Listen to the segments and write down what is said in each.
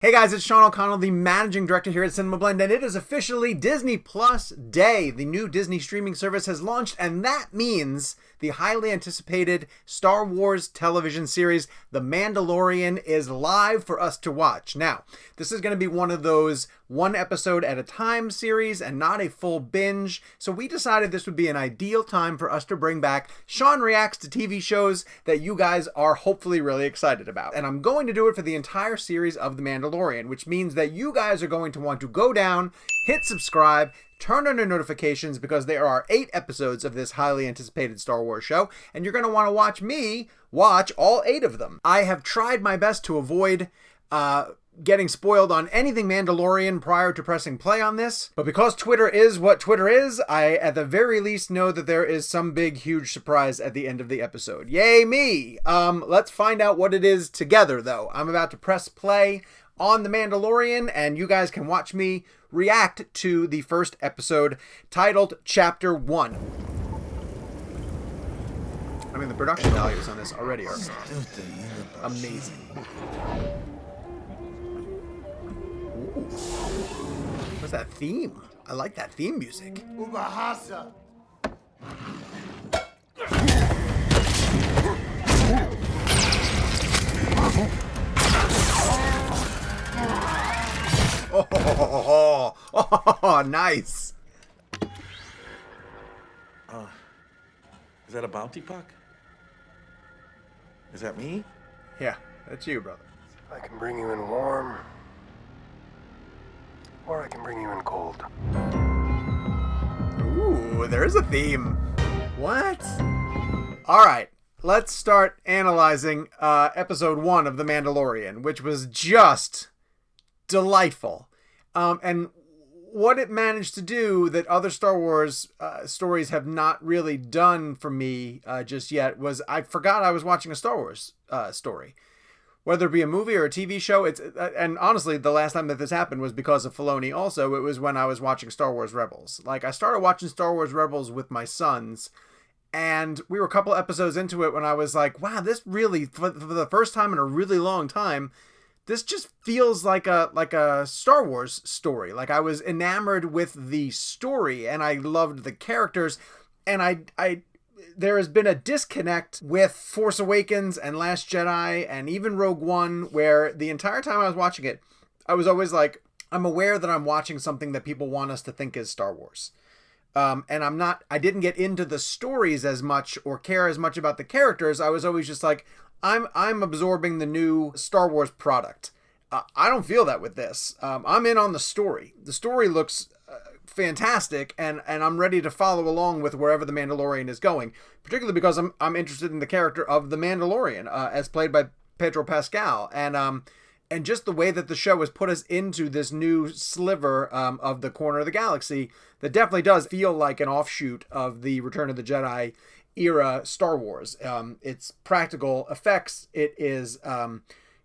Hey guys, it's Sean O'Connell, the managing director here at CinemaBlend, and it is officially Disney Plus Day. The new Disney streaming service has launched, and that means the highly anticipated Star Wars television series, The Mandalorian, is live for us to watch. Now, this is going to be one of those one episode at a time series and not a full binge, so we decided this would be an ideal time for us to bring back Sean Reacts to TV shows that you guys are hopefully really excited about. And I'm going to do it for the entire series of The Mandalorian, which means that you guys are going to want to go down, hit subscribe, turn on your notifications because there are 8 episodes of this highly anticipated Star Wars show, and you're going to want to watch me watch all 8 of them. I have tried my best to avoid getting spoiled on anything Mandalorian prior to pressing play on this, but because Twitter is what Twitter is, I at the very least know that there is some big huge surprise at the end of the episode. Yay me! Let's find out what it is together though. I'm about to press play on The Mandalorian, and you guys can watch me react to the first episode, titled Chapter 1. I mean, the production values on this already are amazing. Ooh. What's that theme? I like that theme music. Ubahasa. Oh, nice. Is that a bounty puck? Is that me? Yeah, that's you, brother. I can bring you in warm, or I can bring you in cold. Ooh, there is a theme. What? All right, let's start analyzing episode 1 of The Mandalorian, which was just delightful. And what it managed to do that other Star Wars stories have not really done for me just yet was I forgot I was watching a Star Wars story. Whether it be a movie or a TV show, and honestly, the last time that this happened was because of Filoni also. It was when I was watching Star Wars Rebels. Like, I started watching Star Wars Rebels with my sons, and we were a couple episodes into it when I was like, wow, this really, for the first time in a really long time, this just feels like a Star Wars story. Like, I was enamored with the story, and I loved the characters, and there has been a disconnect with Force Awakens and Last Jedi and even Rogue One, where the entire time I was watching it, I was always like, I'm aware that I'm watching something that people want us to think is Star Wars. And I didn't get into the stories as much or care as much about the characters. I was always just like, I'm absorbing the new Star Wars product. I don't feel that with this. I'm in on the story. The story looks fantastic, and I'm ready to follow along with wherever the Mandalorian is going, particularly because I'm interested in the character of the Mandalorian, as played by Pedro Pascal, and just the way that the show has put us into this new sliver of the corner of the galaxy that definitely does feel like an offshoot of the Return of the Jedi era Star Wars. It's practical effects. It is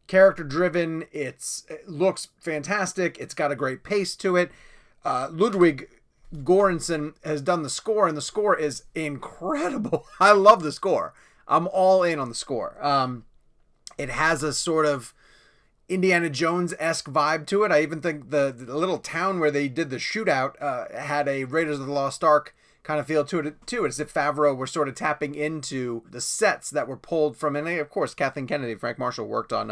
character driven. It looks fantastic. It's got a great pace to it. Ludwig Göransson has done the score, and the score is incredible. I love the score. I'm all in on the score. It has a sort of Indiana Jones-esque vibe to it. I even think the little town where they did the shootout had a Raiders of the Lost Ark kind of feel to it too. It's as if Favreau were sort of tapping into the sets that were pulled from, and of course Kathleen Kennedy, Frank Marshall worked on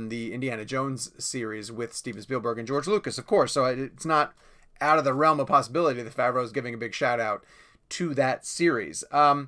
the Indiana Jones series with Steven Spielberg and George Lucas, of course. So it's not out of the realm of possibility that Favreau is giving a big shout out to that series. The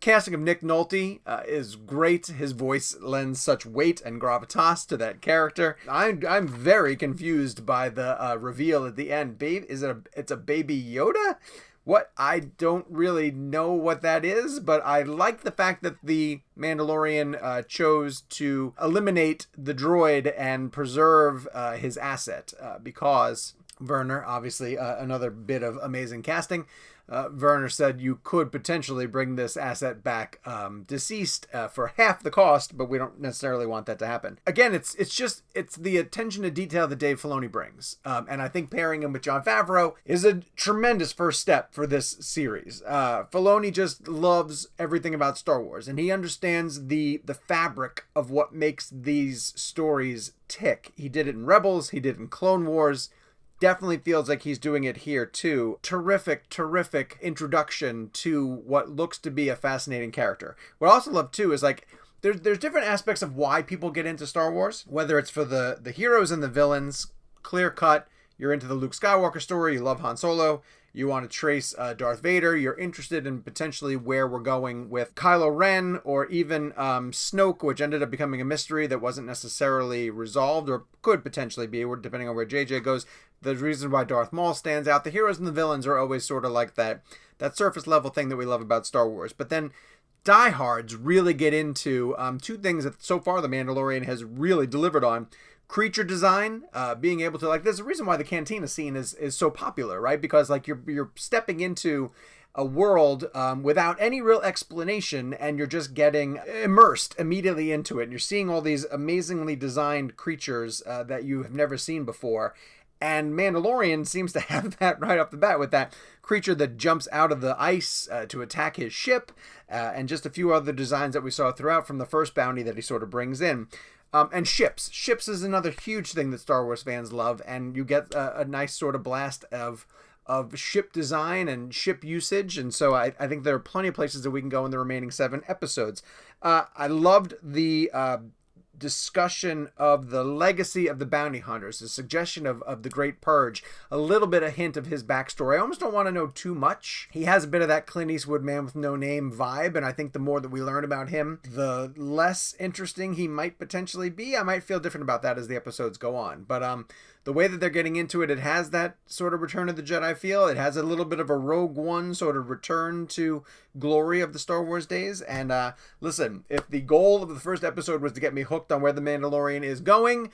casting of Nick Nolte is great. His voice lends such weight and gravitas to that character. I'm very confused by the reveal at the end. It's a baby Yoda? What? I don't really know what that is, but I like the fact that the Mandalorian chose to eliminate the droid and preserve his asset, because Werner, obviously another bit of amazing casting. Werner said you could potentially bring this asset back deceased for half the cost, but we don't necessarily want that to happen. Again, it's the attention to detail that Dave Filoni brings, and I think pairing him with Jon Favreau is a tremendous first step for this series. Filoni just loves everything about Star Wars, and he understands the fabric of what makes these stories tick. He did it in Rebels, he did it in Clone Wars. Definitely feels like he's doing it here too. Terrific introduction to what looks to be a fascinating character. What I also love too is like there's different aspects of why people get into Star Wars, whether it's for the heroes and the villains, clear cut. You're into the Luke Skywalker story, you love Han Solo, you want to trace Darth Vader, you're interested in potentially where we're going with Kylo Ren, or even Snoke, which ended up becoming a mystery that wasn't necessarily resolved, or could potentially be, depending on where JJ goes. The reason why Darth Maul stands out. The heroes and the villains are always sort of like that surface level thing that we love about Star Wars. But then diehards really get into two things that so far The Mandalorian has really delivered on. Creature design, being able to, like, there's a reason why the cantina scene is so popular, right? Because like you're stepping into a world without any real explanation, and you're just getting immersed immediately into it. And you're seeing all these amazingly designed creatures that you have never seen before. And Mandalorian seems to have that right off the bat with that creature that jumps out of the ice to attack his ship, and just a few other designs that we saw throughout from the first bounty that he sort of brings in. And ships. Ships is another huge thing that Star Wars fans love, and you get a nice sort of blast of ship design and ship usage, and so I think there are plenty of places that we can go in the remaining 7 episodes. I loved the discussion of the legacy of the bounty hunters, the suggestion of the Great Purge, a little bit of hint of his backstory. I almost don't want to know too much. He has a bit of that Clint Eastwood man with no name vibe, and I think the more that we learn about him, the less interesting he might potentially be. I might feel different about that as the episodes go on, but the way that they're getting into it, it has that sort of Return of the Jedi feel. It has a little bit of a Rogue One sort of return to glory of the Star Wars days. And listen, if the goal of the first episode was to get me hooked on where the Mandalorian is going,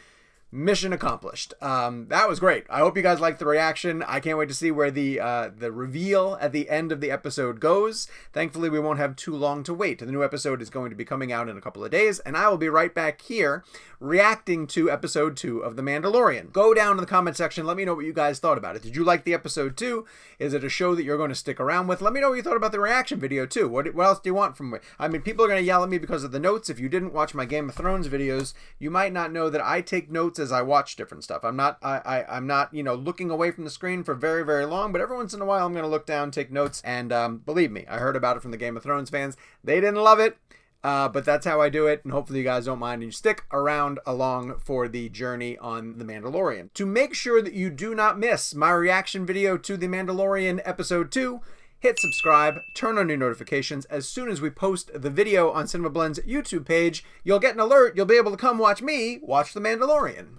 mission accomplished. That was great. I hope you guys liked the reaction. I can't wait to see where the reveal at the end of the episode goes. Thankfully, we won't have too long to wait. The new episode is going to be coming out in a couple of days, and I will be right back here reacting to episode 2 of The Mandalorian. Go down in the comment section. Let me know what you guys thought about it. Did you like the episode 2? Is it a show that you're going to stick around with? Let me know what you thought about the reaction video too. What else do you want from me? I mean, people are going to yell at me because of the notes. If you didn't watch my Game of Thrones videos, you might not know that I take notes as I watch different stuff. I'm not looking away from the screen for very, very long, but every once in a while I'm going to look down, take notes, and believe me, I heard about it from the Game of Thrones fans. They didn't love it. But that's how I do it, and hopefully you guys don't mind and you stick around along for the journey on The Mandalorian. To make sure that you do not miss my reaction video to The Mandalorian Episode 2, hit subscribe, turn on your notifications. As soon as we post the video on CinemaBlend's YouTube page, you'll get an alert. You'll be able to come watch me watch The Mandalorian.